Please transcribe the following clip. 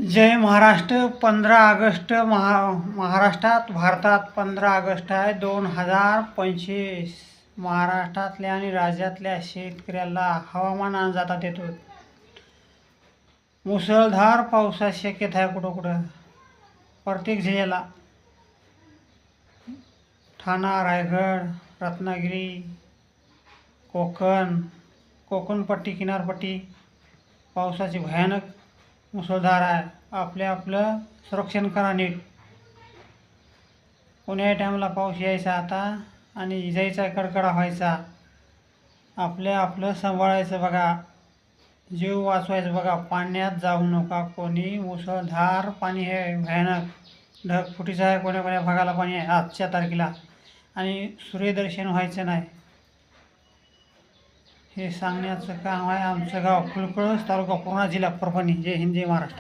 जय Maharashtra. 15 August महाराष्ट्रात भारतात 15 August आहे 2025. महाराष्ट्रातल्या आणि राज्यातल्या शेतकऱ्याला हवामान अंदाज देतो. मुसळधार पावसाची शक्यता आहे कुठं कुठं प्रत्येक जिल्ह्याला. ठाणा, रायगड, रत्नागिरी, कोकणपट्टी, किनारपट्टी पावसाची भयानक मुसळधार आहे. आपलं संरक्षण करा नीट. कोण्याही टाईमला पाऊस यायचा आता आणि इजायचा कडकडा व्हायचा. आपलं सांभाळायचं बघा, जीव वाचवायचं बघा. पाण्यात जाऊ नका कोणी. मुसळधार पाणी आहे भयानक. ढगफुटीचं आहे कोण्या कोण्या भागाला पाणी आहे आजच्या तारखेला. आणि सूर्यदर्शन व्हायचं नाही हे सांगण्याचं काम आहे. आमचं गाव फुलकळस, तालुका पूर्णा, जिल्हा परभणी. जय हिंद, जय महाराष्ट्र.